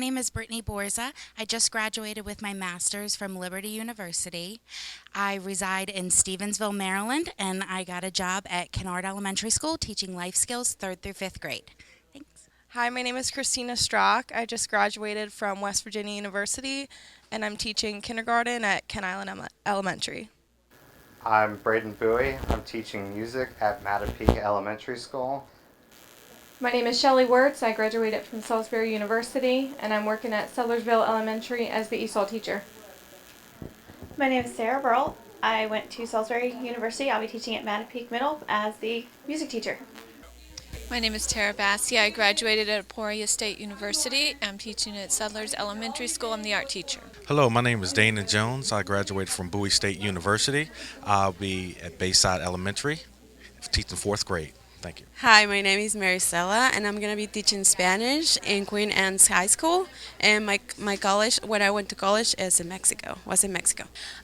name is Brittany Borza. I just graduated with my master's from Liberty University. I reside in Stevensville, Maryland, and I got a job at Kennard Elementary School teaching life skills 3rd through 5th grade. Thanks. Hi, my name is Christina Strock. I just graduated from West Virginia University, and I'm teaching kindergarten at Ken Island Elementary. I'm Braden Bowie. I'm teaching music at Mattapique Elementary School. My name is Shelley Wirtz. I graduated from Salisbury University, and I'm working at Sellersville Elementary as the ESOL teacher. My name is Sarah Burl. I went to Salisbury University. I'll be teaching at Mattapique Middle as the music teacher. My name is Tara Bassi. I graduated at Emporia State University. I'm teaching at Settlers Elementary School. I'm the art teacher. Hello, my name is Dana Jones. I graduated from Bowie State University. I'll be at Bayside Elementary, teaching 4th grade. Thank you. Hi, my name is Maricela, and I'm going to be teaching Spanish in Queen Anne's High School. And my college, when I went to college, was in Mexico.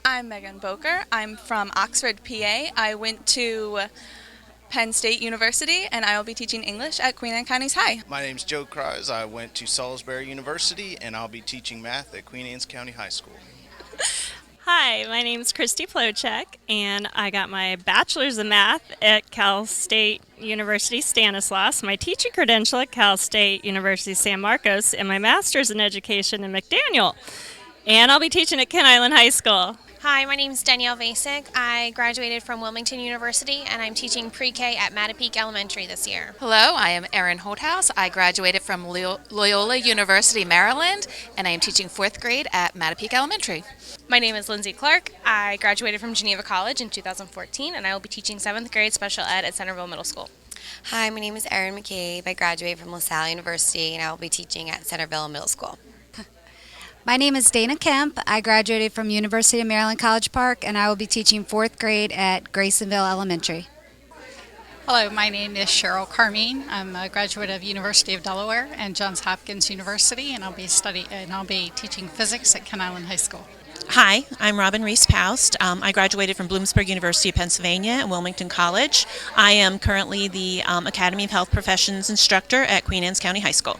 I'm Megan Boker. I'm from Oxford, PA. I went to Penn State University, and I will be teaching English at Queen Anne County's High. My name's Joe Krause. I went to Salisbury University, and I'll be teaching math at Queen Anne's County High School. Hi, my name is Christy Plochek, and I got my bachelor's in math at Cal State University Stanislaus, my teaching credential at Cal State University San Marcos, and my master's in education in McDaniel. And I'll be teaching at Ken Island High School. Hi, my name is Danielle Vasek. I graduated from Wilmington University, and I'm teaching pre-K at Mattapique Elementary this year. Hello, I am Erin Holthouse. I graduated from Loyola University, Maryland, and I am teaching 4th grade at Mattapique Elementary. My name is Lindsay Clark. I graduated from Geneva College in 2014, and I will be teaching 7th grade special ed at Centerville Middle School. Hi, my name is Erin McCabe. I graduated from LaSalle University, and I will be teaching at Centerville Middle School. My name is Dana Kemp. I graduated from University of Maryland College Park, and I will be teaching 4th grade at Graysonville Elementary. Hello, my name is Cheryl Carmine. I'm a graduate of University of Delaware and Johns Hopkins University, and I'll be teaching physics at Ken Island High School. Hi, I'm Robin Reese-Poust. I graduated from Bloomsburg University of Pennsylvania and Wilmington College. I am currently the Academy of Health Professions instructor at Queen Anne's County High School.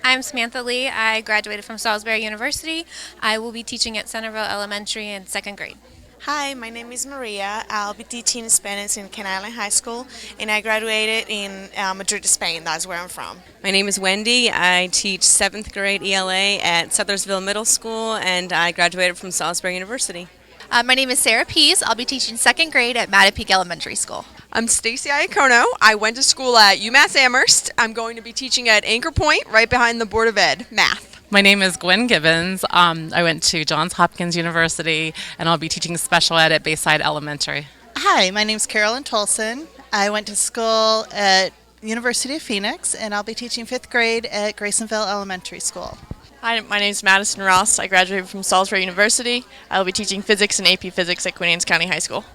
I'm Samantha Lee. I graduated from Salisbury University. I will be teaching at Centerville Elementary in 2nd grade. Hi, my name is Maria. I'll be teaching Spanish in Ken Island High School, and I graduated in Madrid, Spain. That's where I'm from. My name is Wendy. I teach 7th grade ELA at Sudlersville Middle School, and I graduated from Salisbury University. My name is Sarah Pease. I'll be teaching 2nd grade at Mattapique Elementary School. I'm Stacy Iacono. I went to school at UMass Amherst. I'm going to be teaching at Anchor Point, right behind the Board of Ed, math. My name is Gwen Gibbons. I went to Johns Hopkins University, and I'll be teaching special ed at Bayside Elementary. Hi, my name's Carolyn Tolson. I went to school at University of Phoenix, and I'll be teaching 5th grade at Graysonville Elementary School. Hi, my name is Madison Ross. I graduated from Salisbury University. I will be teaching physics and AP Physics at Queen Anne's County High School.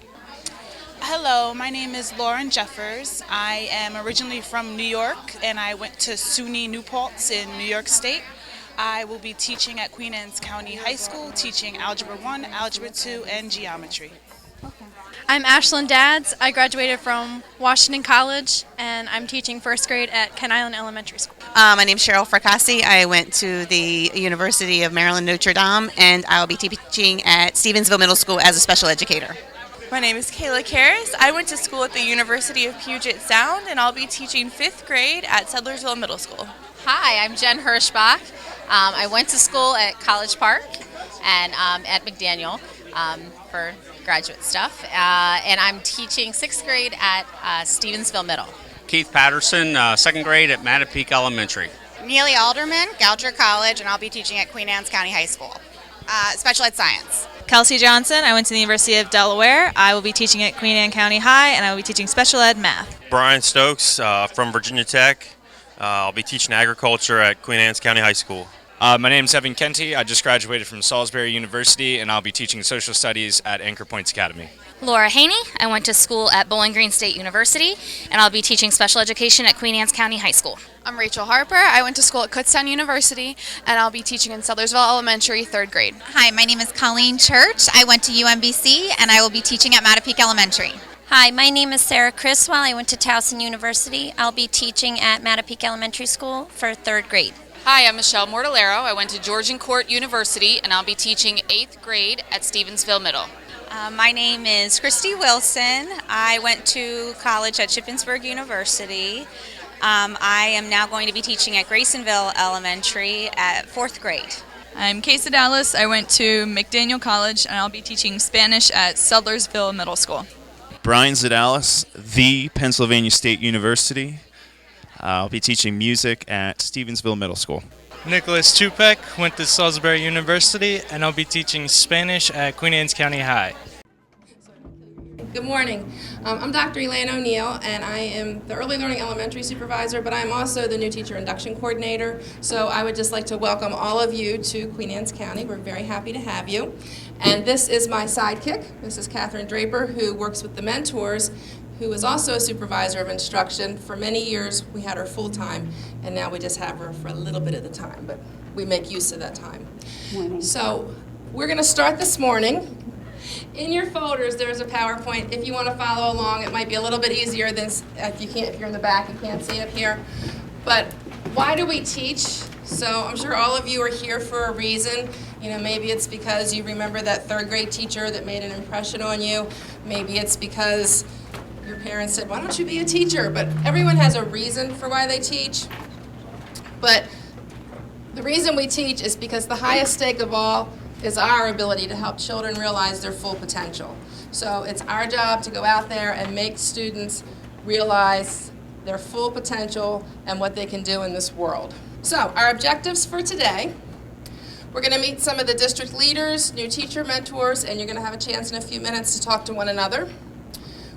Hello, my name is Lauren Jeffers. I am originally from New York, and I went to SUNY New Paltz in New York State. I will be teaching at Queen Anne's County High School, teaching Algebra 1, Algebra 2, and Geometry. I'm Ashlyn Dads. I graduated from Washington College, and I'm teaching 1st grade at Ken Island Elementary School. My name is Cheryl Fracassi. I went to the University of Maryland Notre Dame, and I'll be teaching at Stevensville Middle School as a special educator. My name is Kayla Karras. I went to school at the University of Puget Sound, and I'll be teaching 5th grade at Sudlersville Middle School. Hi, I'm Jen Hirschbach. I went to school at College Park and at McDaniel for graduate stuff, and I'm teaching 6th grade at Stevensville Middle. Keith Patterson, 2nd grade at Mattapique Elementary. Neely Alderman, Goucher College, and I'll be teaching at Queen Anne's County High School. Special Ed Science. Kelsey Johnson, I went to the University of Delaware. I will be teaching at Queen Anne County High, and I will be teaching special ed math. Brian Stokes from Virginia Tech. I'll be teaching agriculture at Queen Anne's County High School. My name is Evan Kenty. I just graduated from Salisbury University, and I'll be teaching social studies at Anchor Points Academy. Laura Haney. I went to school at Bowling Green State University, and I'll be teaching special education at Queen Anne's County High School. I'm Rachel Harper. I went to school at Kutztown University, and I'll be teaching in Sudlersville Elementary, 3rd grade. Hi, my name is Colleen Church. I went to UMBC, and I will be teaching at Mattapique Elementary. Hi, my name is Sarah Criswell. I went to Towson University. I'll be teaching at Mattapique Elementary School for 3rd grade. Hi, I'm Michelle Mortallero. I went to Georgian Court University, and I'll be teaching 8th grade at Stevensville Middle. My name is Christy Wilson. I went to college at Shippensburg University. I am now going to be teaching at Graysonville Elementary at 4th grade. I'm Casey Dallas. I went to McDaniel College, and I'll be teaching Spanish at Sudlersville Middle School. Brian Zadalis, the Pennsylvania State University. I'll be teaching music at Stevensville Middle School. Nicholas Chupek, went to Salisbury University, and I'll be teaching Spanish at Queen Anne's County High. Good morning. I'm Dr. Elaine O'Neill, and I am the Early Learning Elementary Supervisor, but I'm also the new Teacher Induction Coordinator. So I would just like to welcome all of you to Queen Anne's County. We're very happy to have you. And this is my sidekick, Mrs. Catherine Draper, who works with the mentors, who is also a supervisor of instruction. For many years, we had her full-time, and now we just have her for a little bit of the time, but we make use of that time. So we're going to start this morning. In your folders, there's a PowerPoint. If you want to follow along, it might be a little bit easier than if you're in the back, you can't see it here. But why do we teach? So I'm sure all of you are here for a reason. You know, maybe it's because you remember that 3rd grade teacher that made an impression on you. Maybe it's because your parents said, why don't you be a teacher? But everyone has a reason for why they teach. But the reason we teach is because the highest stake of all is our ability to help children realize their full potential. So it's our job to go out there and make students realize their full potential and what they can do in this world. So our objectives for today, we're going to meet some of the district leaders, new teacher mentors, and you're going to have a chance in a few minutes to talk to one another.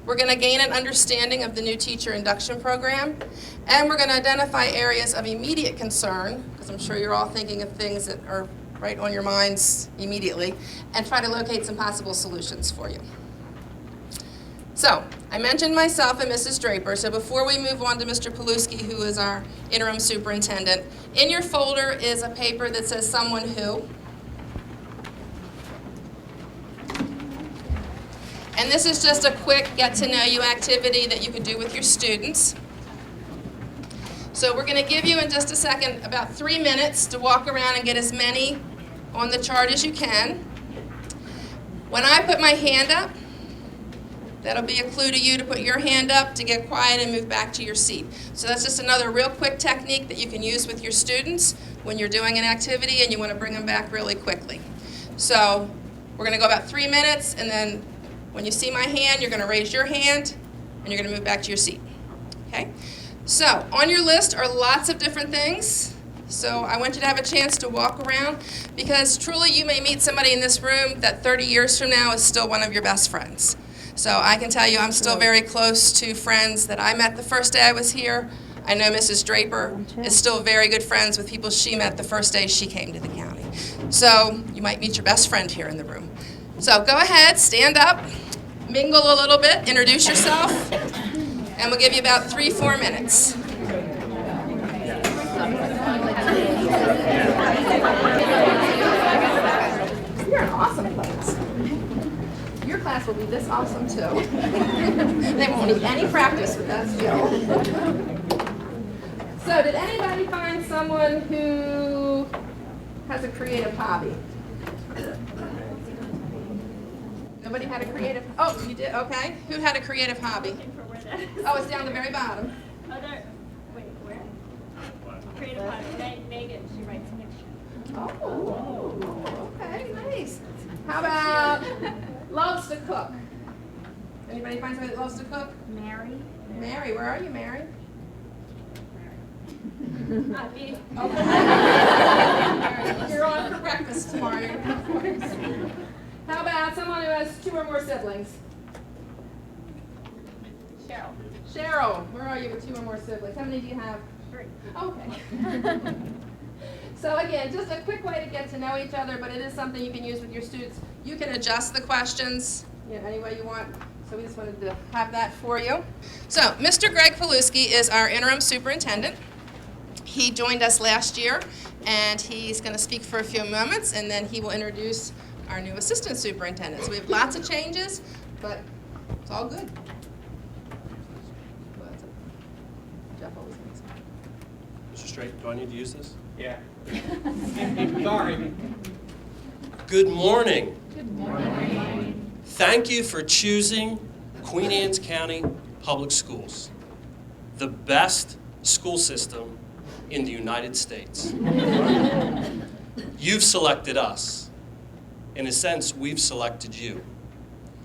We're going to gain an understanding of the new teacher induction program, and we're going to identify areas of immediate concern, because I'm sure you're all thinking of things that are right on your minds immediately, and try to locate some possible solutions for you. So, I mentioned myself and Mrs. Draper, so before we move on to Mr. Paluski, who is our interim superintendent, in your folder is a paper that says someone who. And this is just a quick get-to-know-you activity that you could do with your students. So we're going to give you in just a second about 3 minutes to walk around and get as many on the chart as you can. When I put my hand up, that'll be a clue to you to put your hand up, to get quiet and move back to your seat. So that's just another real quick technique that you can use with your students when you're doing an activity and you want to bring them back really quickly. So we're going to go about 3 minutes, and then when you see my hand, you're going to raise your hand and you're going to move back to your seat. Okay? So on your list are lots of different things. So I want you to have a chance to walk around, because truly you may meet somebody in this room that 30 years from now is still one of your best friends. So I can tell you I'm still very close to friends that I met the first day I was here. I know Mrs. Draper is still very good friends with people she met the first day she came to the county. So you might meet your best friend here in the room. So go ahead, stand up, mingle a little bit, introduce yourself, and we'll give you about 3-4 minutes. You're an awesome class. Your class will be this awesome too. They won't need any practice with that skill. So did anybody find someone who has a creative hobby? Nobody had a creative, oh, you did, okay. Who had a creative hobby? Oh, it's down the very bottom. Wait, where? Creative hobby. Megan, she writes pictures. Oh, okay, nice. How about loves to cook? Anybody find somebody that loves to cook? Mary. Mary, where are you, Mary? Me. You're on for breakfast tomorrow. How about someone who has 2 or more siblings? Cheryl. Cheryl, where are you with 2 or more siblings? How many do you have? 3. Okay. So again, just a quick way to get to know each other, but it is something you can use with your students. You can adjust the questions any way you want. So we just wanted to have that for you. So Mr. Greg Paluski is our interim superintendent. He joined us last year, and he's going to speak for a few moments, and then he will introduce our new assistant superintendent. So we have lots of changes, but it's all good. Jeff always makes it. concentrate. Do I need to use this? Yeah. Sorry. Good morning. Good morning. Thank you for choosing Queen Anne's County Public Schools, the best school system in the United States. You've selected us. In a sense, we've selected you.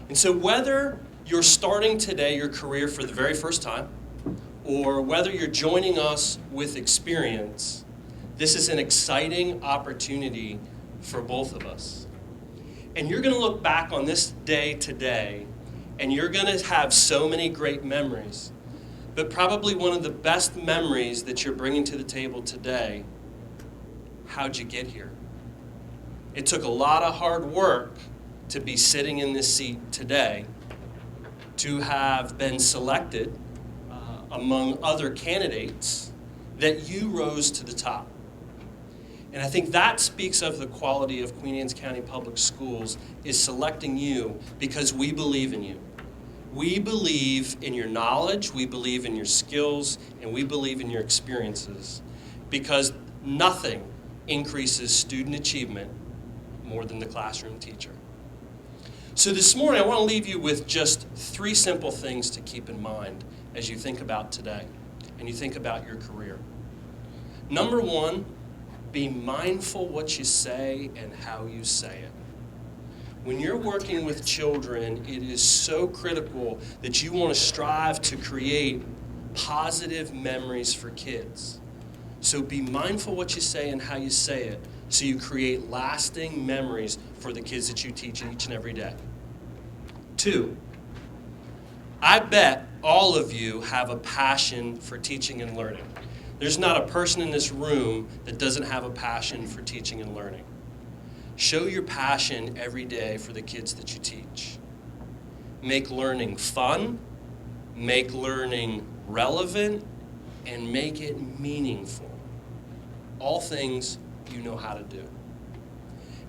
And so whether you're starting today your career for the very first time, or whether you're joining us with experience, this is an exciting opportunity for both of us. And you're going to look back on this day today, and you're going to have so many great memories. But probably one of the best memories that you're bringing to the table today, how'd you get here? It took a lot of hard work to be sitting in this seat today, to have been selected among other candidates, that you rose to the top. And I think that speaks of the quality of Queen Anne's County Public Schools, is selecting you because we believe in you. We believe in your knowledge, we believe in your skills, and we believe in your experiences, because nothing increases student achievement more than the classroom teacher. So this morning, I want to leave you with just 3 simple things to keep in mind as you think about today and you think about your career. Number 1, be mindful what you say and how you say it. When you're working with children, it is so critical that you want to strive to create positive memories for kids. So be mindful what you say and how you say it, so you create lasting memories for the kids that you teach each and every day. 2, I bet all of you have a passion for teaching and learning. There's not a person in this room that doesn't have a passion for teaching and learning. Show your passion every day for the kids that you teach. Make learning fun, make learning relevant, and make it meaningful. All things you know how to do.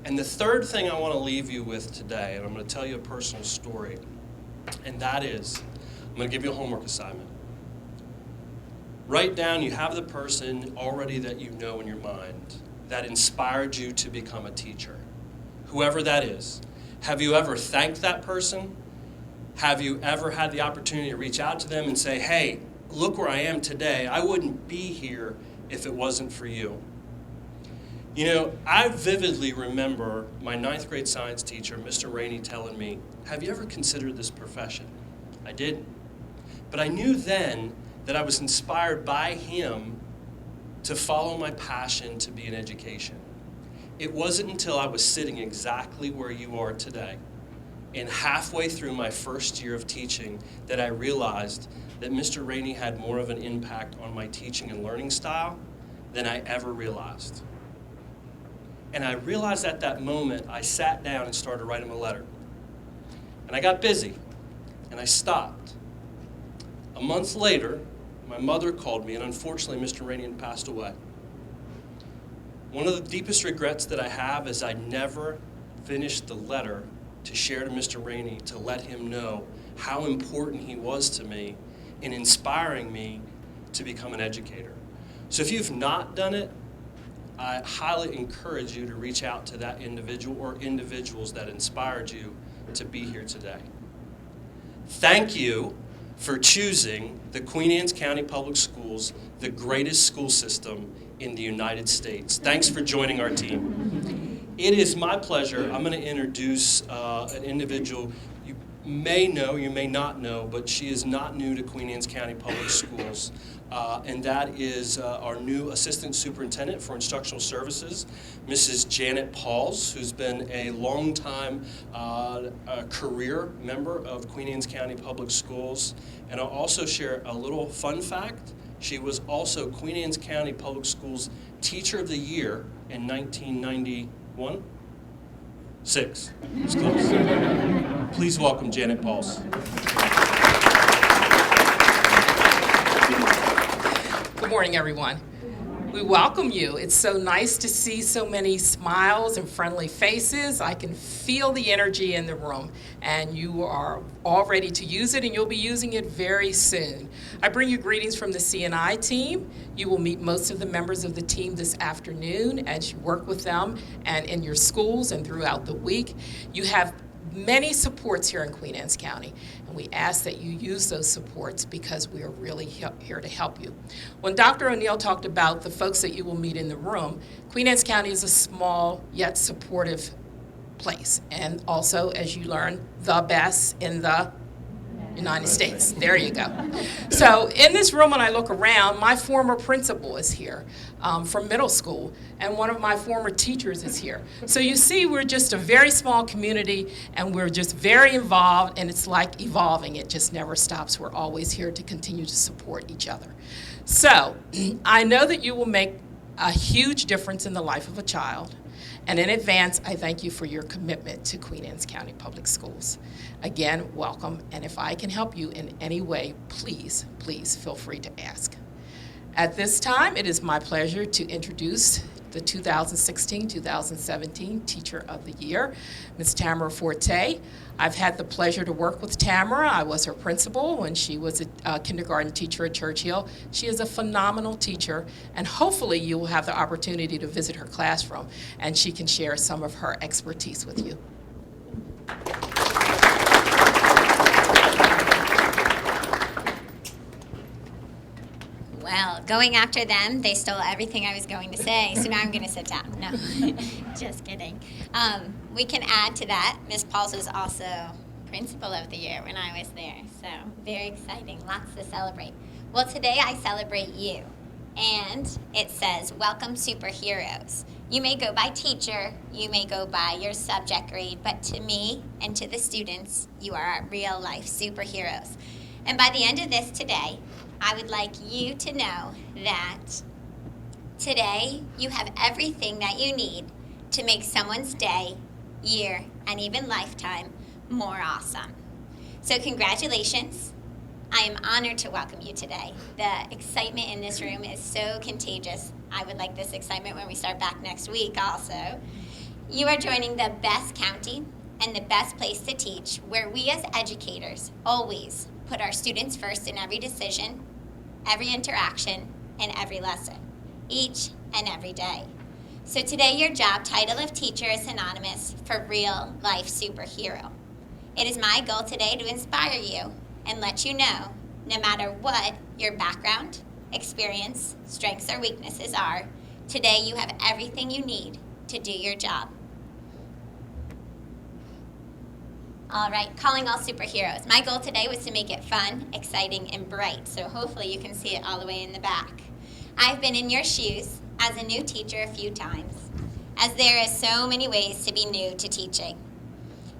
And the third thing I want to leave you with today, and I'm going to tell you a personal story, and that is, I'm going to give you a homework assignment. Write down, you have the person already that you know in your mind that inspired you to become a teacher. Whoever that is. Have you ever thanked that person? Have you ever had the opportunity to reach out to them and say, hey, look where I am today. I wouldn't be here if it wasn't for you. You know, I vividly remember my 9th grade science teacher, Mr. Rainey, telling me, have you ever considered this profession? I didn't. But I knew then that I was inspired by him to follow my passion to be in education. It wasn't until I was sitting exactly where you are today, and halfway through my first year of teaching, that I realized that Mr. Rainey had more of an impact on my teaching and learning style than I ever realized. And I realized at that moment, I sat down and started writing him a letter. And I got busy, and I stopped. A month later, my mother called me, and unfortunately, Mr. Rainey had passed away. One of the deepest regrets that I have is I never finished the letter to share to Mr. Rainey to let him know how important he was to me in inspiring me to become an educator. So if you've not done it, I highly encourage you to reach out to that individual or individuals that inspired you to be here today. Thank you for choosing the Queen Anne's County Public Schools, the greatest school system in the United States. Thanks for joining our team. It is my pleasure. I'm going to introduce an individual you may know, you may not know, but she is not new to Queen Anne's County Public Schools. And that is our new Assistant Superintendent for Instructional Services, Mrs. Janet Pauls, who's been a longtime career member of Queen Anne's County Public Schools. And I'll also share a little fun fact. She was also Queen Anne's County Public Schools Teacher of the Year in 1991. 6. It's close. Please welcome Janet Pauls. Good morning, everyone. We welcome you. It's so nice to see so many smiles and friendly faces. I can feel the energy in the room, and you are all ready to use it, and you'll be using it very soon. I bring you greetings from the CNI team. You will meet most of the members of the team this afternoon as you work with them and in your schools and throughout the week. You have many supports here in Queen Anne's County, and we ask that you use those supports because we are really here to help you. When Dr. O'Neill talked about the folks that you will meet in the room, Queen Anne's County is a small yet supportive place, and also, as you learn, the best in the United States. There you go. So in this room, when I look around, my former principal is here from middle school, and one of my former teachers is here. So you see, we're just a very small community, and we're just very involved, and it's like evolving. It just never stops. We're always here to continue to support each other. So I know that you will make a huge difference in the life of a child. And in advance, I thank you for your commitment to Queen Anne's County Public Schools. Again, welcome, and if I can help you in any way, please, please feel free to ask. At this time, it is my pleasure to introduce the 2016-2017 Teacher of the Year, Ms. Tamara Forte. I've had the pleasure to work with Tamara. I was her principal when she was a kindergarten teacher at Churchill. She is a phenomenal teacher, and hopefully you will have the opportunity to visit her classroom, and she can share some of her expertise with you. Well, going after them, they stole everything I was going to say, so now I'm going to sit down. No, just kidding. We can add to that, Ms. Pauls was also Principal of the Year when I was there, so very exciting, lots to celebrate. Well, today I celebrate you, and it says, Welcome Superheroes. You may go by teacher, you may go by your subject grade, but to me and to the students, you are our real life superheroes. And by the end of this today, I would like you to know that today you have everything that you need to make someone's day, year, and even lifetime more awesome. So congratulations. I am honored to welcome you today. The excitement in this room is so contagious. I would like this excitement when we start back next week also. You are joining the best county and the best place to teach, where we as educators always put our students first in every decision, every interaction, and every lesson, each and every day. So today your job title of teacher is synonymous for real life superhero. It is my goal today to inspire you and let you know, no matter what your background, experience, strengths, or weaknesses are, today you have everything you need to do your job. All right, calling all superheroes. My goal today was to make it fun, exciting, and bright, so hopefully you can see it all the way in the back. I've been in your shoes as a new teacher a few times, as there are so many ways to be new to teaching.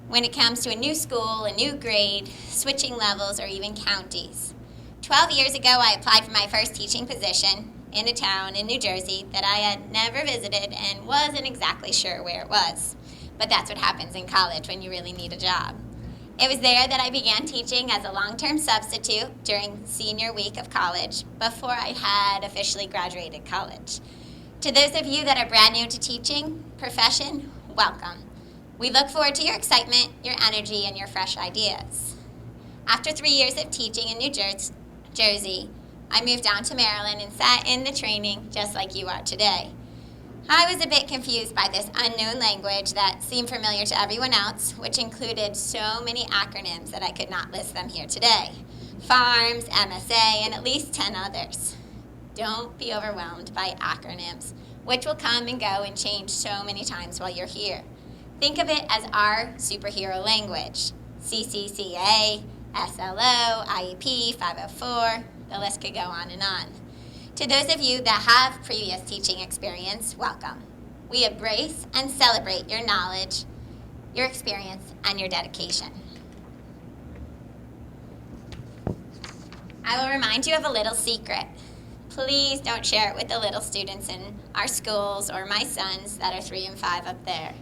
When it comes to a new school, a new grade, switching levels, or even counties. 12 years ago, I applied for my first teaching position in a town in New Jersey that I had never visited and wasn't exactly sure where it was. But that's what happens in college when you really need a job. It was there that I began teaching as a long-term substitute during senior week of college before I had officially graduated college. To those of you that are brand new to teaching profession, welcome. We look forward to your excitement, your energy, and your fresh ideas. After 3 years of teaching in New Jersey, I moved down to Maryland and sat in the training just like you are today. I was a bit confused by this unknown language that seemed familiar to everyone else, which included so many acronyms that I could not list them here today. FARMS, MSA, and at least 10 others. Don't be overwhelmed by acronyms, which will come and go and change so many times while you're here. Think of it as our superhero language. CCCA, SLO, IEP, 504, the list could go on and on. To those of you that have previous teaching experience, welcome. We embrace and celebrate your knowledge, your experience, and your dedication. I will remind you of a little secret. Please don't share it with the little students in our schools or my sons that are 3 and 5 up there.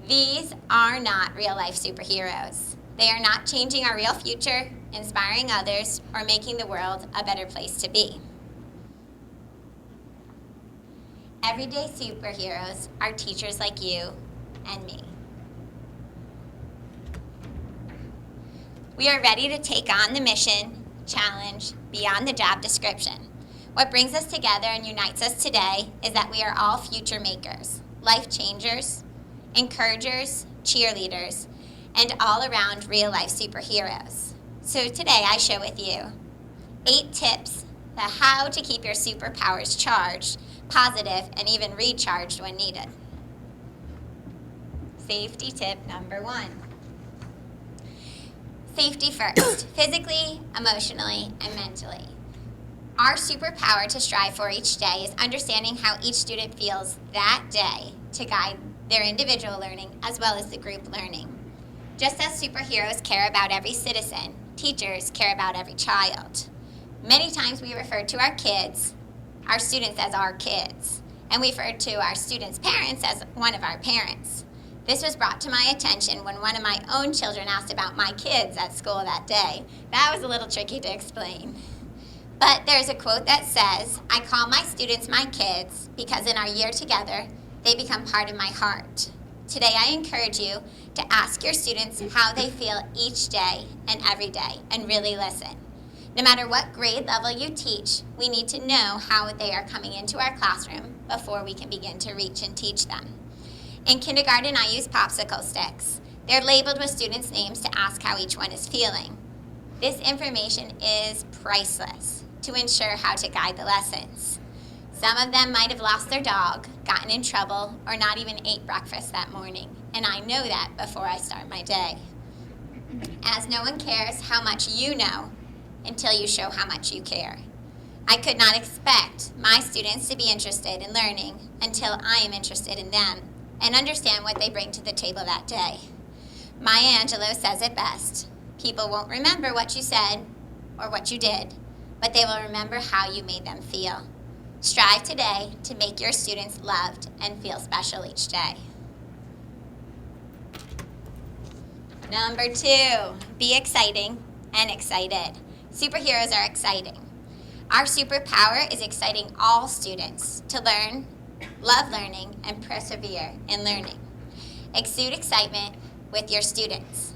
These are not real-life superheroes. They are not changing our real future, inspiring others, or making the world a better place to be. Everyday superheroes are teachers like you and me. We are ready to take on the mission, challenge, beyond the job description. What brings us together and unites us today is that we are all future makers, life changers, encouragers, cheerleaders, and all around real life superheroes. So today I share with you 8 tips on how to keep your superpowers charged, positive, and even recharged when needed. Safety tip number 1. Safety first, physically, emotionally, and mentally. Our superpower to strive for each day is understanding how each student feels that day to guide their individual learning as well as the group learning. Just as superheroes care about every citizen, teachers care about every child. Many times we refer to our kids, our students as our kids, and we refer to our students' parents as one of our parents. This was brought to my attention when one of my own children asked about my kids at school that day. That was a little tricky to explain. But there's a quote that says, "I call my students my kids because in our year together, they become part of my heart." Today I encourage you to ask your students how they feel each day and every day and really listen. No matter what grade level you teach, we need to know how they are coming into our classroom before we can begin to reach and teach them. In kindergarten, I use popsicle sticks. They're labeled with students' names to ask how each one is feeling. This information is priceless to ensure how to guide the lessons. Some of them might have lost their dog, gotten in trouble, or not even ate breakfast that morning, and I know that before I start my day. As no one cares how much you know until you show how much you care. I could not expect my students to be interested in learning until I am interested in them and understand what they bring to the table that day. Maya Angelou says it best. People won't remember what you said or what you did, but they will remember how you made them feel. Strive today to make your students loved and feel special each day. Number 2, be exciting and excited. Superheroes are exciting. Our superpower is exciting all students to learn, love learning, and persevere in learning. Exude excitement with your students,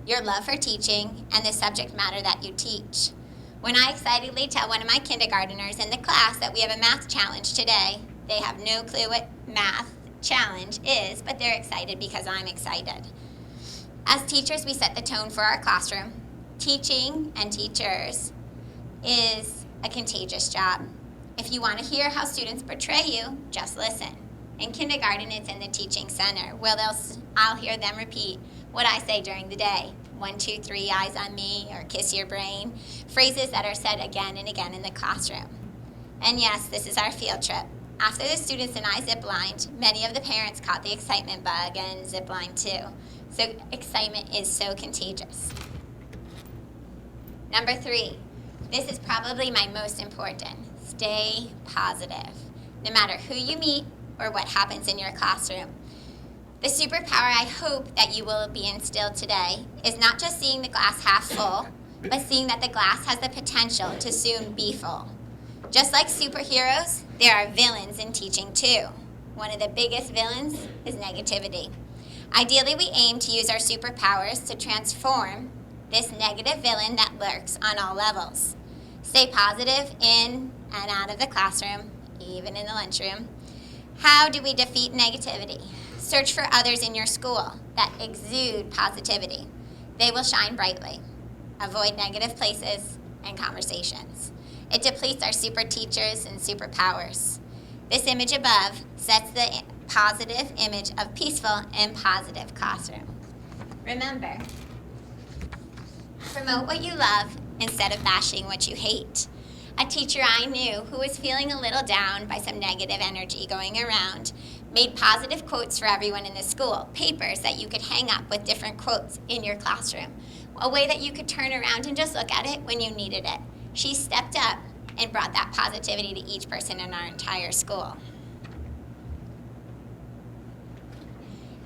your love for teaching, and the subject matter that you teach. When I excitedly tell one of my kindergarteners in the class that we have a math challenge today, they have no clue what math challenge is, but they're excited because I'm excited. As teachers, we set the tone for our classroom. Teaching and teachers is a contagious job. If you want to hear how students portray you, just listen. In kindergarten, it's in the teaching center, where I'll hear them repeat what I say during the day. 1, 2, 3, eyes on me, or kiss your brain. Phrases that are said again and again in the classroom. And yes, this is our field trip. After the students and I ziplined, many of the parents caught the excitement bug and ziplined too. So excitement is so contagious. Number 3, this is probably my most important. Stay positive, no matter who you meet or what happens in your classroom. The superpower I hope that you will be instilled today is not just seeing the glass half full, but seeing that the glass has the potential to soon be full. Just like superheroes, there are villains in teaching too. One of the biggest villains is negativity. Ideally, we aim to use our superpowers to transform this negative villain that lurks on all levels. Stay positive in and out of the classroom, even in the lunchroom. How do we defeat negativity? Search for others in your school that exude positivity. They will shine brightly. Avoid negative places and conversations. It depletes our super teachers and superpowers. This image above sets the positive image of peaceful and positive classroom. Remember, promote what you love instead of bashing what you hate. A teacher I knew who was feeling a little down by some negative energy going around made positive quotes for everyone in the school, papers that you could hang up with different quotes in your classroom, a way that you could turn around and just look at it when you needed it. She stepped up and brought that positivity to each person in our entire school.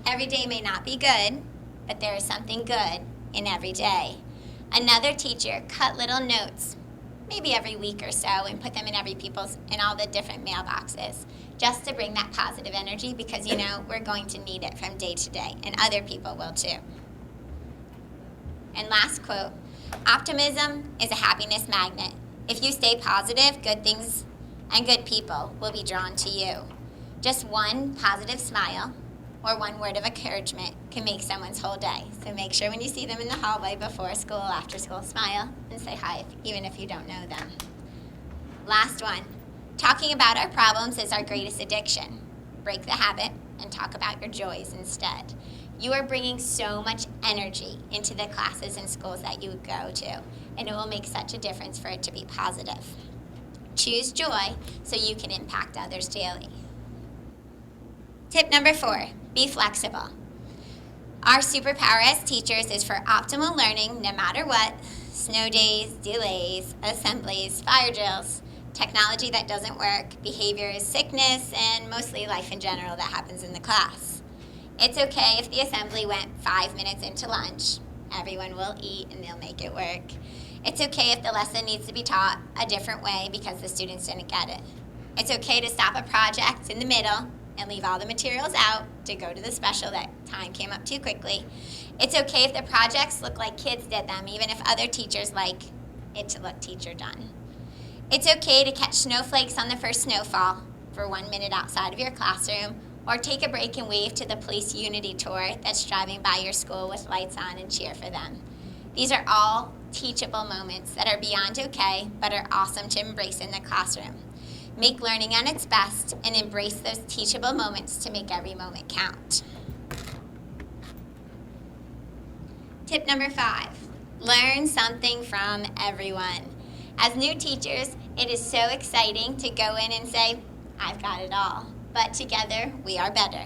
Every day may not be good, but there is something good in every day. Another teacher cut little notes, maybe every week or so, and put them in all the different mailboxes. just to bring that positive energy, because you know we're going to need it from day to day, and other people will too. And last quote, optimism is a happiness magnet. If you stay positive, good things and good people will be drawn to you. Just one positive smile or one word of encouragement can make someone's whole day. So make sure when you see them in the hallway before school, after school, smile and say hi, even if you don't know them. Last one, talking about our problems is our greatest addiction. Break the habit and talk about your joys instead. You are bringing so much energy into the classes and schools that you go to, and it will make such a difference for it to be positive. Choose joy so you can impact others daily. Tip number 4, be flexible. Our superpower as teachers is for optimal learning no matter what: snow days, delays, assemblies, fire drills, technology that doesn't work, behaviors, sickness, and mostly life in general that happens in the class. It's okay if the assembly went 5 minutes into lunch. Everyone will eat and they'll make it work. It's okay if the lesson needs to be taught a different way because the students didn't get it. It's okay to stop a project in the middle and leave all the materials out to go to the special that time came up too quickly. It's okay if the projects look like kids did them, even if other teachers like it to look teacher done. It's okay to catch snowflakes on the first snowfall for 1 minute outside of your classroom, or take a break and wave to the police unity tour that's driving by your school with lights on and cheer for them. These are all teachable moments that are beyond okay, but are awesome to embrace in the classroom. Make learning at its best and embrace those teachable moments to make every moment count. Tip number 5, learn something from everyone. As new teachers, it is so exciting to go in and say, I've got it all, but together we are better.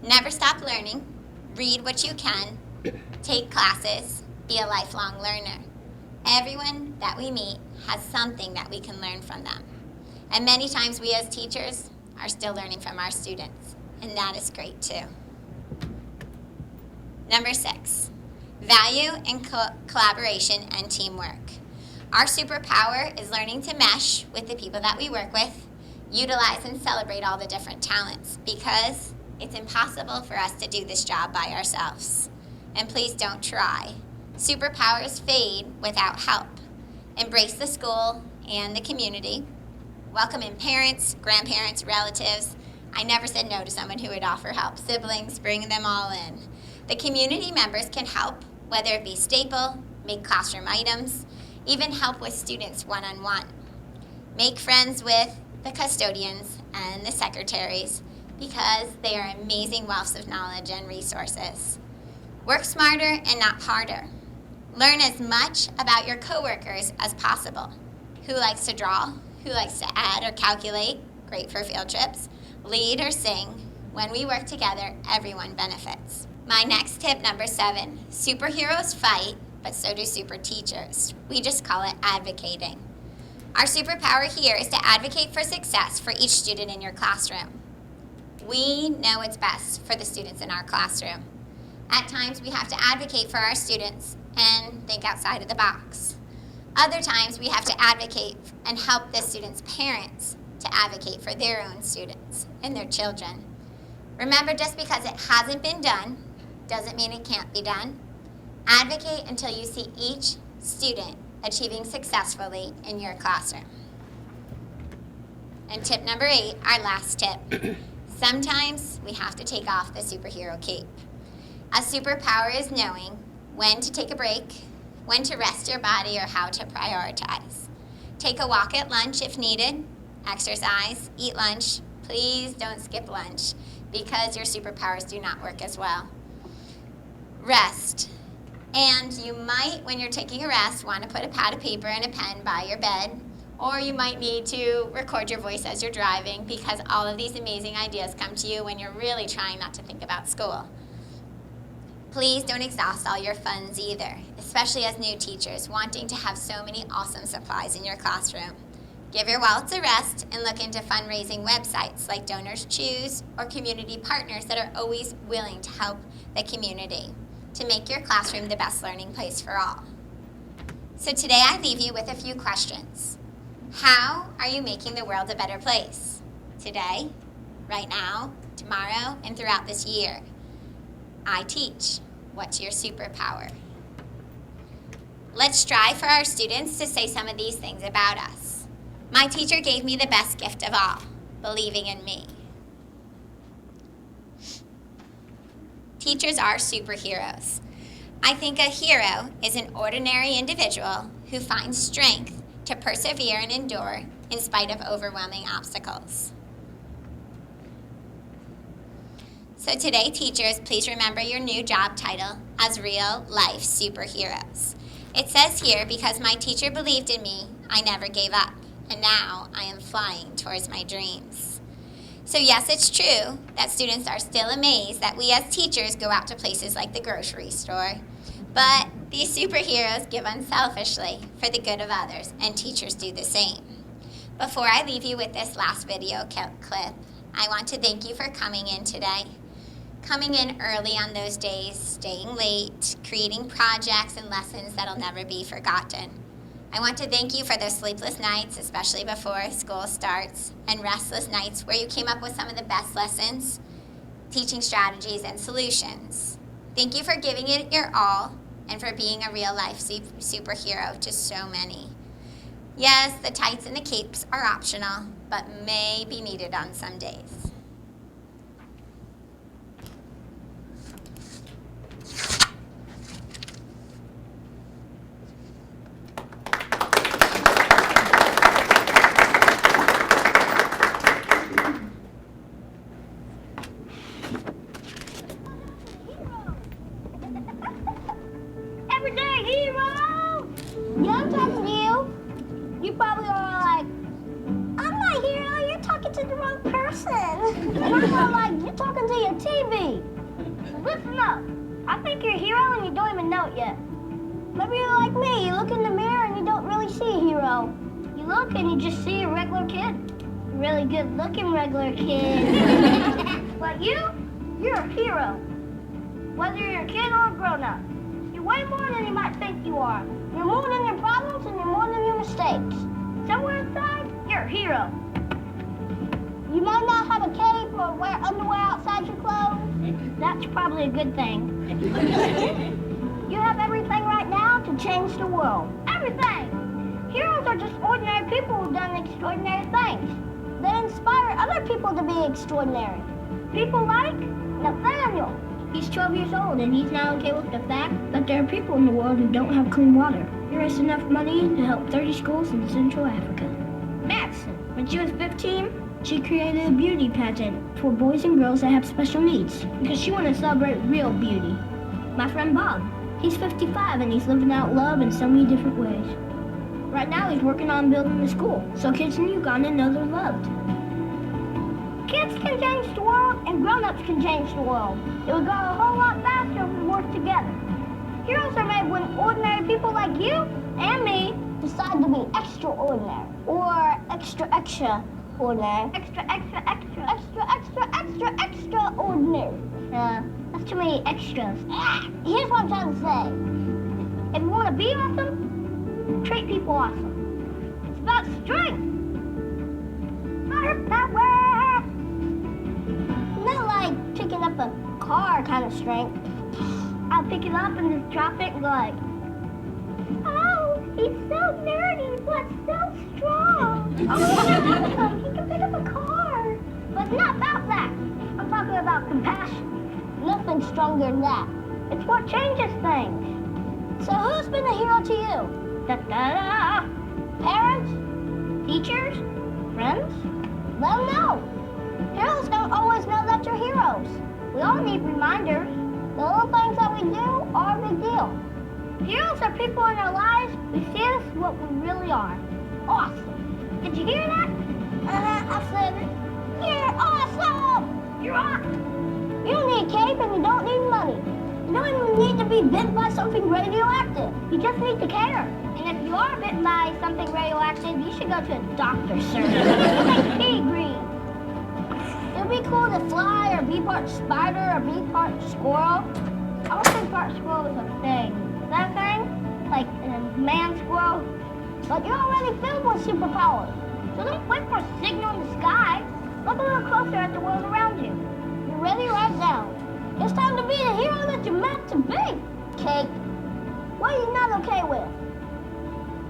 Never stop learning, read what you can, take classes, be a lifelong learner. Everyone that we meet has something that we can learn from them. And many times we as teachers are still learning from our students, and that is great too. Number 6, value and collaboration and teamwork. Our superpower is learning to mesh with the people that we work with, utilize and celebrate all the different talents, because it's impossible for us to do this job by ourselves. And please don't try. Superpowers fade without help. Embrace the school and the community. Welcome in parents, grandparents, relatives. I never said no to someone who would offer help. Siblings, bring them all in. The community members can help, whether it be staple, make classroom items, even help with students one-on-one. Make friends with the custodians and the secretaries, because they are amazing wealths of knowledge and resources. Work smarter and not harder. Learn as much about your coworkers as possible. Who likes to draw? Who likes to add or calculate? Great for field trips. Lead or sing. When we work together, everyone benefits. My next tip, number 7, superheroes fight, but so do super teachers. We just call it advocating. Our superpower here is to advocate for success for each student in your classroom. We know what's best for the students in our classroom. At times, we have to advocate for our students and think outside of the box. Other times, we have to advocate and help the students' parents to advocate for their own students and their children. Remember, just because it hasn't been done doesn't mean it can't be done. Advocate until you see each student achieving successfully in your classroom. And tip number 8, our last tip. Sometimes we have to take off the superhero cape. A superpower is knowing when to take a break, when to rest your body, or how to prioritize. Take a walk at lunch if needed, exercise, eat lunch. Please don't skip lunch, because your superpowers do not work as well. Rest. And you might, when you're taking a rest, want to put a pad of paper and a pen by your bed, or you might need to record your voice as you're driving, because all of these amazing ideas come to you when you're really trying not to think about school. Please don't exhaust all your funds either, especially as new teachers wanting to have so many awesome supplies in your classroom. Give your wallets a rest and look into fundraising websites like Donors Choose or community partners that are always willing to help the community to make your classroom the best learning place for all. So today I leave you with a few questions. How are you making the world a better place? Today, right now, tomorrow, and throughout this year. I teach. What's your superpower? Let's strive for our students to say some of these things about us. My teacher gave me the best gift of all, believing in me. Teachers are superheroes. I think a hero is an ordinary individual who finds strength to persevere and endure in spite of overwhelming obstacles. So today, teachers, please remember your new job title as real-life superheroes. It says here, because my teacher believed in me, I never gave up, and now I am flying towards my dreams. So yes, it's true that students are still amazed that we as teachers go out to places like the grocery store, but these superheroes give unselfishly for the good of others, and teachers do the same. Before I leave you with this last video clip, I want to thank you for coming in today. Coming in early on those days, staying late, creating projects and lessons that'll never be forgotten. I want to thank you for those sleepless nights, especially before school starts, and restless nights where you came up with some of the best lessons, teaching strategies, and solutions. Thank you for giving it your all and for being a real-life superhero to so many. Yes, the tights and the capes are optional, but may be needed on some days. Everyday hero! Yeah, I'm talking to you. You probably are like, I'm not a hero, you're talking to the wrong person. And I'm more like, you're talking to your TV. Listen up. I think you're a hero and you don't even know it yet. Maybe you're like me, you look in the mirror and you don't really see a hero. You look and you just see a regular kid. A really good looking regular kid. But you're a hero. Whether you're a kid or a grown-up. You're way more than you might think you are. You're more than your problems and you're more than your mistakes. Somewhere inside, you're a hero. You might not have a cape or wear underwear outside your clothes. That's probably a good thing. You have everything right now to change the world. Everything! Heroes are just ordinary people who've done extraordinary things. They inspire other people to be extraordinary. People like Nathaniel. He's 12 years old and he's now okay with the fact that there are people in the world who don't have clean water. He raised enough money to help 30 schools in Central Africa. Madison, when she was 15, she created a beauty pageant for boys and girls that have special needs because she wanted to celebrate real beauty. My friend Bob, he's 55 and he's living out love in so many different ways. Right now he's working on building a school so kids in Uganda know they're loved. Kids can change the world and grown-ups can change the world. It would go a whole lot faster if we worked together. Heroes are made when ordinary people like you and me decide to be extraordinary or extraordinary. Extraordinary. That's too many extras. Here's what I'm trying to say. If you want to be awesome, treat people awesome. It's about strength. Firepower. Not like picking up a car kind of strength. I'll pick it up and just drop it and go like, oh, he's so nerdy, but so strong. Oh, he's awesome. He can pick up a car. But it's not about that. I'm talking about compassion. Nothing stronger than that. It's what changes things. So who's been a hero to you? Da-da-da. Parents? Teachers? Friends? Let them know. Heroes don't always know that you're heroes. We all need reminders. The little things that we do are a big deal. Heroes are people in our lives who see us what we really are. Awesome. Did you hear that? I said it. You're awesome. You're awesome. You don't need a cape and you don't need money. You don't even need to be bitten by something radioactive. You just need to care. And if you are bitten by something radioactive, you should go to a doctor, sir. You make pea green. It would be cool to fly or be part spider or be part squirrel. I wish being part squirrel was a thing. Is that a thing? Like a man squirrel? But you're already filled with superpowers. So don't wait for a signal in the sky. Look a little closer at the world around you. You're ready right now. It's time to be the hero that you're meant to be. Cake. What are you not okay with?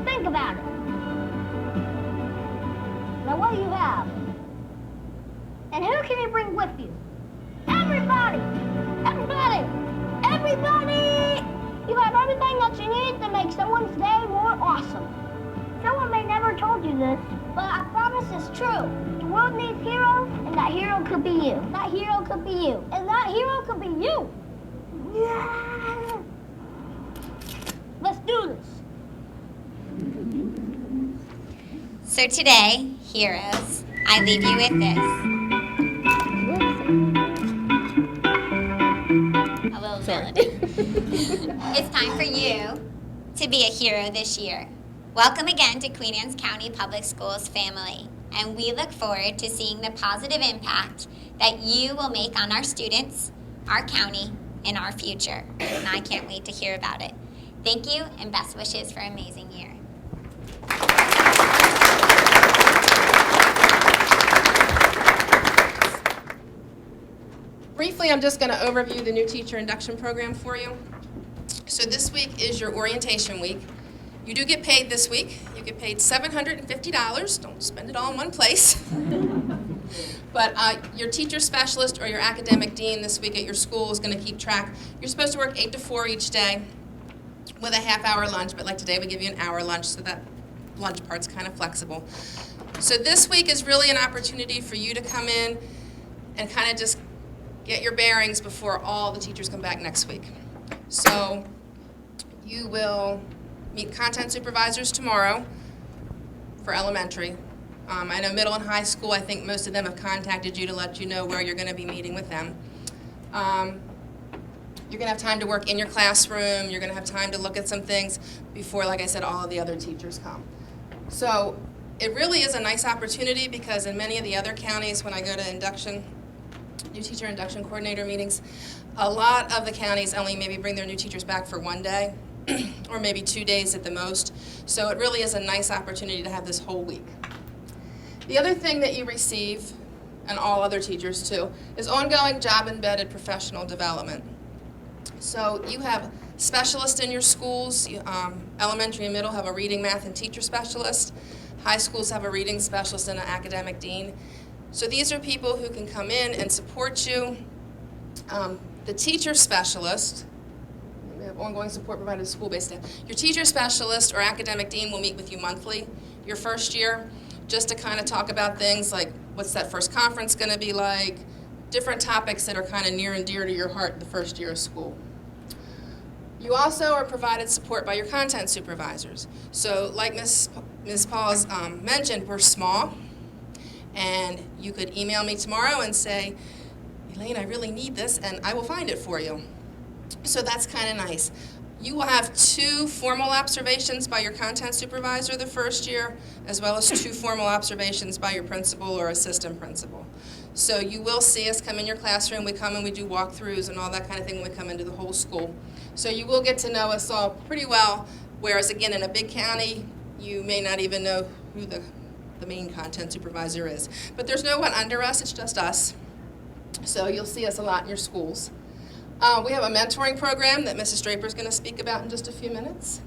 Think about it. Now what do you have? And who can you bring with you? Everybody! Everybody! Everybody! You have everything that you need to make someone's day more awesome. Someone may never have told you this, but I promise it's true. The world needs heroes, and that hero could be you. That hero could be you. And that hero could be you. Yeah! Let's do this. So today, heroes, I leave you with this. A little melody. It's time for you to be a hero this year. Welcome again to Queen Anne's County Public Schools family, and we look forward to seeing the positive impact that you will make on our students, our county, and our future. And I can't wait to hear about it. Thank you, and best wishes for an amazing year. Briefly, I'm just going to overview the new teacher induction program for you. So this week is your orientation week. You do get paid this week. You get paid $750. Don't spend it all in one place. But your teacher specialist or your academic dean this week at your school is going to keep track. You're supposed to work 8 to 4 each day with a half-hour lunch, but like today we give you an hour lunch, so that lunch part's kind of flexible. So this week is really an opportunity for you to come in and kind of just get your bearings before all the teachers come back next week. So you will meet content supervisors tomorrow for elementary. I know middle and high school, I think most of them have contacted you to let you know where you're going to be meeting with them. You're going to have time to work in your classroom. You're going to have time to look at some things before, like I said, all of the other teachers come. So it really is a nice opportunity because in many of the other counties, when I go to new teacher induction coordinator meetings, a lot of the counties only maybe bring their new teachers back for 1 day or maybe 2 days at the most. So it really is a nice opportunity to have this whole week. The other thing that you receive, and all other teachers too, is ongoing job-embedded professional development. So you have specialists in your schools. Elementary and middle have a reading, math, and teacher specialist. High schools have a reading specialist and an academic dean. So these are people who can come in and support you. The teacher specialist, we have ongoing support provided to school-based staff. Your teacher specialist or academic dean will meet with you monthly your first year, just to kind of talk about things like what's that first conference going to be like, different topics that are kind of near and dear to your heart the first year of school. You also are provided support by your content supervisors. So like Ms. Paul's mentioned, we're small, and you could email me tomorrow and say, Elaine, I really need this, and I will find it for you. So that's kind of nice. You will have 2 formal observations by your content supervisor the first year, as well as 2 formal observations by your principal or assistant principal. So you will see us come in your classroom. We come and we do walkthroughs and all that kind of thing when we come into the whole school. So you will get to know us all pretty well, whereas again in a big county, you may not even know who the main content supervisor is. But there's no one under us, it's just us. So you'll see us a lot in your schools. We have a mentoring program that Mrs. Draper is going to speak about in just a few minutes.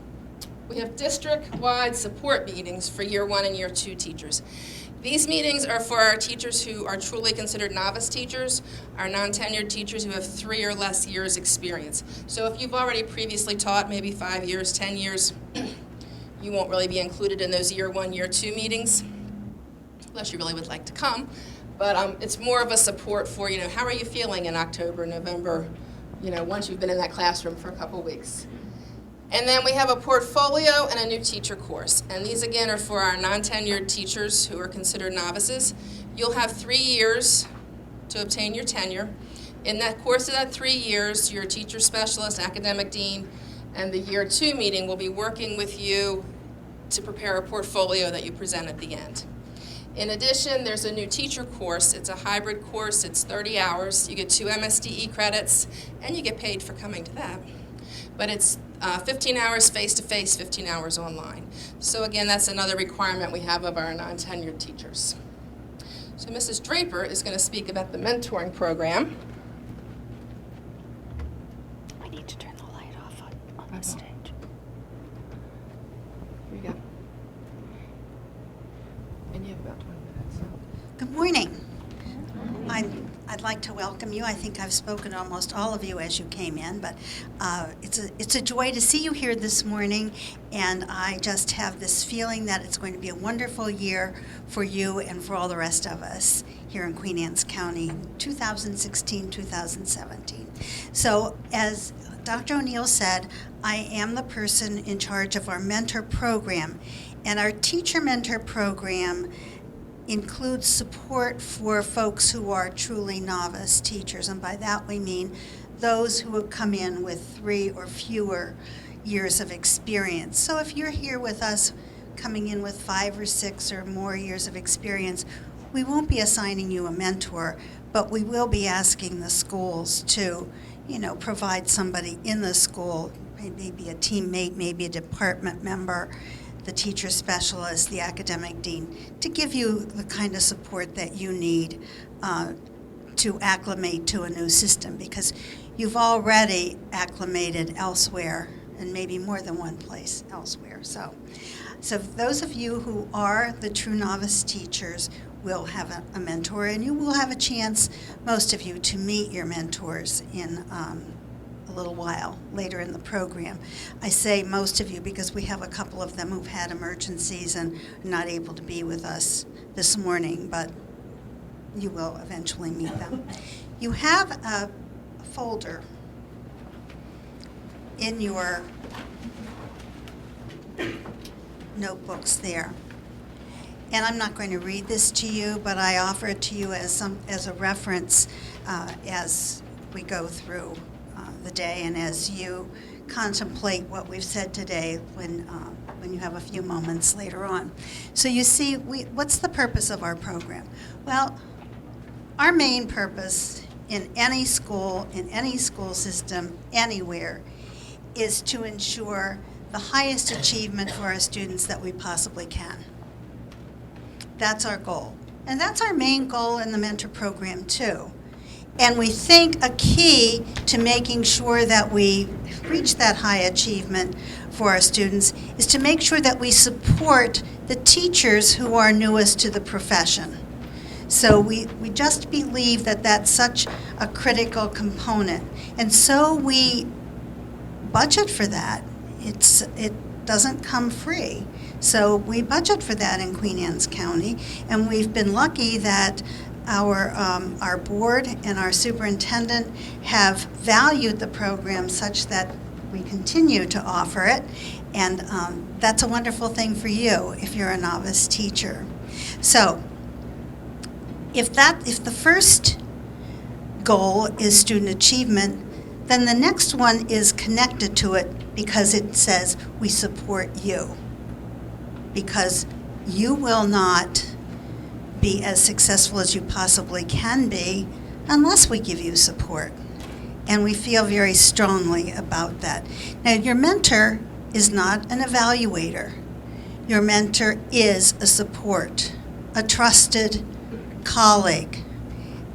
We have district-wide support meetings for year 1 and year 2 teachers. These meetings are for our teachers who are truly considered novice teachers, our non-tenured teachers who have 3 or less years experience. So if you've already previously taught maybe 5 years, 10 years, you won't really be included in those year 1, year 2 meetings, unless you really would like to come. But it's more of a support for, how are you feeling in October, November, once you've been in that classroom for a couple weeks. And then we have a portfolio and a new teacher course. And these, again, are for our non-tenured teachers who are considered novices. You'll have 3 years to obtain your tenure. In that course of that 3 years, your teacher specialist, academic dean, and the year 2 meeting will be working with you to prepare a portfolio that you present at the end. In addition, there's a new teacher course. It's a hybrid course. It's 30 hours. You get 2 MSDE credits, and you get paid for coming to that. But it's 15 hours face-to-face, 15 hours online. So again, that's another requirement we have of our non-tenured teachers. So Mrs. Draper is going to speak about the mentoring program. We need to turn the light off on the stage. Here you go. And you have about 20 minutes. Good morning. I'd like to welcome you. I think I've spoken to almost all of you as you came in, but it's a joy to see you here this morning, and I just have this feeling that it's going to be a wonderful year for you and for all the rest of us here in Queen Anne's County, 2016-2017. So as Dr. O'Neill said, I am the person in charge of our mentor program, and our teacher mentor program includes support for folks who are truly novice teachers, and by that we mean those who have come in with 3 or fewer years of experience. So if you're here with us coming in with 5 or 6 or more years of experience, we won't be assigning you a mentor, but we will be asking the schools to, provide somebody in the school, maybe a teammate, maybe a department member, the teacher specialist, the academic dean, to give you the kind of support that you need to acclimate to a new system, because you've already acclimated elsewhere, and maybe more than one place elsewhere. So those of you who are the true novice teachers will have a mentor, and you will have a chance, most of you, to meet your mentors in a little while later in the program. I say most of you because we have a couple of them who've had emergencies and are not able to be with us this morning, but you will eventually meet them. You have a folder in your notebooks there. And I'm not going to read this to you, but I offer it to you as a reference as we go through the day and as you contemplate what we've said today when you have a few moments later on. So you see, what's the purpose of our program? Well, our main purpose in any school system, anywhere, is to ensure the highest achievement for our students that we possibly can. That's our goal. And that's our main goal in the mentor program too. And we think a key to making sure that we reach that high achievement for our students is to make sure that we support the teachers who are newest to the profession. So we just believe that that's such a critical component. And so we budget for that. It doesn't come free. So we budget for that in Queen Anne's County, and we've been lucky that our board and our superintendent have valued the program such that we continue to offer it, and that's a wonderful thing for you if you're a novice teacher. So if the first goal is student achievement, then the next one is connected to it because it says we support you, because you will not be as successful as you possibly can be unless we give you support. And we feel very strongly about that. Now, your mentor is not an evaluator. Your mentor is a support, a trusted colleague.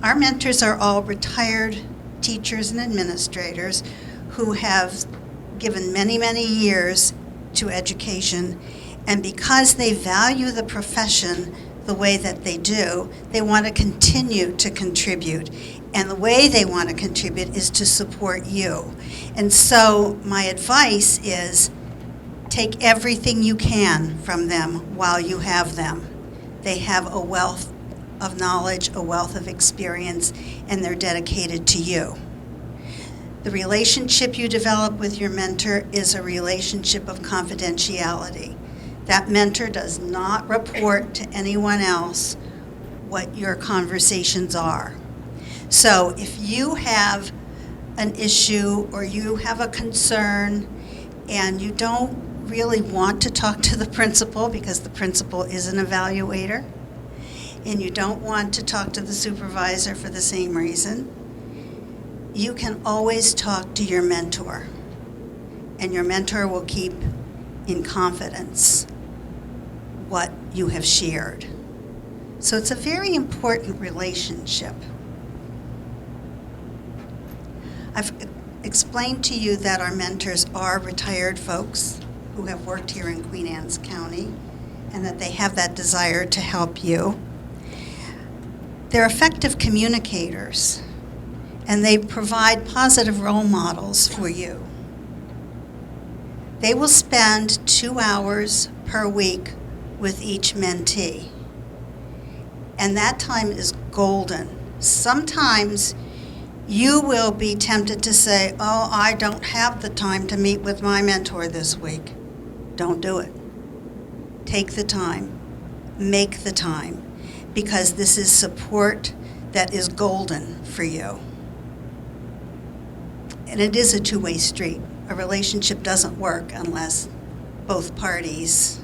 Our mentors are all retired teachers and administrators who have given many, many years to education, and because they value the profession the way that they do, they want to continue to contribute. And the way they want to contribute is to support you. And so my advice is take everything you can from them while you have them. They have a wealth of knowledge, a wealth of experience, and they're dedicated to you. The relationship you develop with your mentor is a relationship of confidentiality. That mentor does not report to anyone else what your conversations are. So if you have an issue or you have a concern and you don't really want to talk to the principal because the principal is an evaluator, and you don't want to talk to the supervisor for the same reason, you can always talk to your mentor, and your mentor will keep in confidence what you have shared. So it's a very important relationship. I've explained to you that our mentors are retired folks who have worked here in Queen Anne's County and that they have that desire to help you. They're effective communicators and they provide positive role models for you. They will spend 2 hours per week with each mentee. And that time is golden. Sometimes you will be tempted to say, oh, I don't have the time to meet with my mentor this week. Don't do it. Take the time. Make the time. Because this is support that is golden for you. And it is a two-way street. A relationship doesn't work unless both parties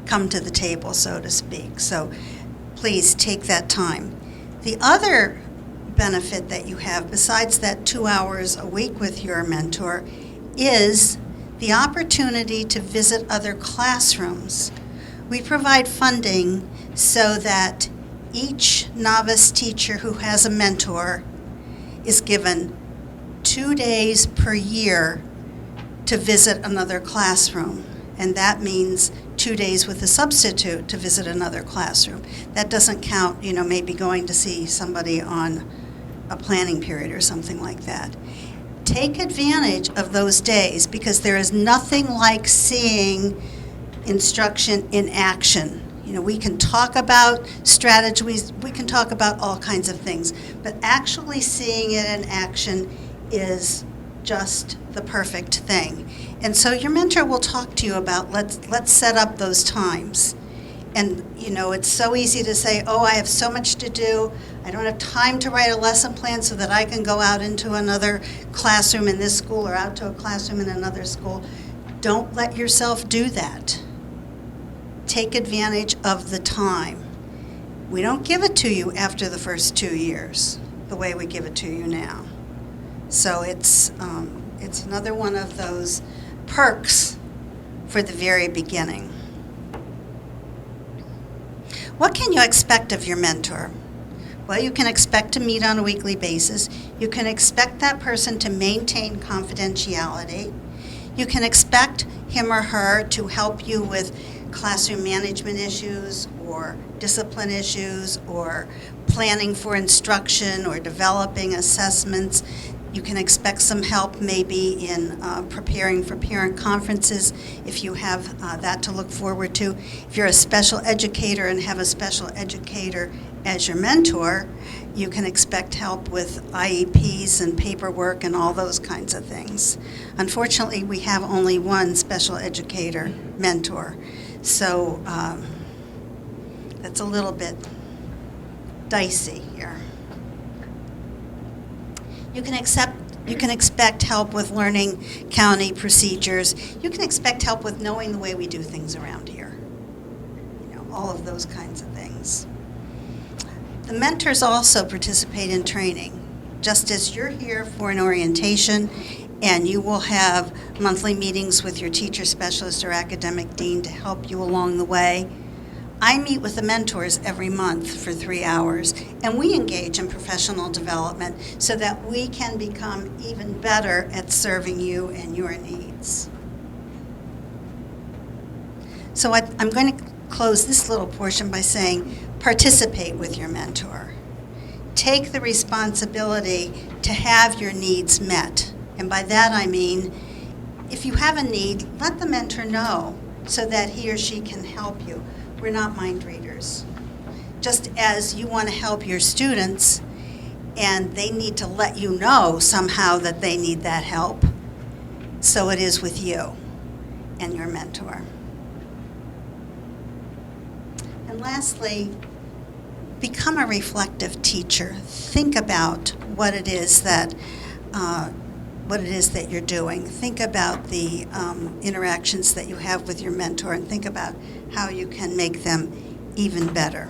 come to the table, so to speak. So please take that time. The other benefit that you have, besides that 2 hours a week with your mentor, is the opportunity to visit other classrooms. We provide funding so that each novice teacher who has a mentor is given 2 days per year to visit another classroom. And that means 2 days with a substitute to visit another classroom. That doesn't count, maybe going to see somebody on a planning period or something like that. Take advantage of those days because there is nothing like seeing instruction in action. We can talk about strategies, we can talk about all kinds of things, but actually seeing it in action is just the perfect thing. And so your mentor will talk to you about let's set up those times. And it's so easy to say, oh, I have so much to do. I don't have time to write a lesson plan so that I can go out into another classroom in this school or out to a classroom in another school. Don't let yourself do that. Take advantage of the time. We don't give it to you after the first 2 years, the way we give it to you now. So it's another one of those perks for the very beginning. What can you expect of your mentor? Well, you can expect to meet on a weekly basis. You can expect that person to maintain confidentiality. You can expect him or her to help you with classroom management issues or discipline issues or planning for instruction or developing assessments. You can expect some help maybe in preparing for parent conferences if you have that to look forward to. If you're a special educator and have a special educator as your mentor, you can expect help with IEPs and paperwork and all those kinds of things. Unfortunately, we have only one special educator mentor, so that's a little bit dicey here. You can expect help with learning county procedures. You can expect help with knowing the way we do things around here. All of those kinds of things. The mentors also participate in training. Just as you're here for an orientation and you will have monthly meetings with your teacher specialist or academic dean to help you along the way, I meet with the mentors every month for 3 hours, and we engage in professional development so that we can become even better at serving you and your needs. So I'm going to close this little portion by saying, participate with your mentor. Take the responsibility to have your needs met. And by that I mean, if you have a need, let the mentor know so that he or she can help you. We're not mind readers. Just as you want to help your students and they need to let you know somehow that they need that help, so it is with you and your mentor. And lastly, become a reflective teacher. Think about what it is that you're doing. Think about the interactions that you have with your mentor and think about how you can make them even better.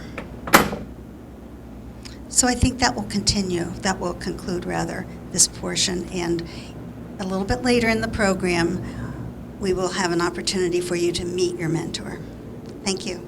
So I think that will conclude this portion, and a little bit later in the program we will have an opportunity for you to meet your mentor. Thank you.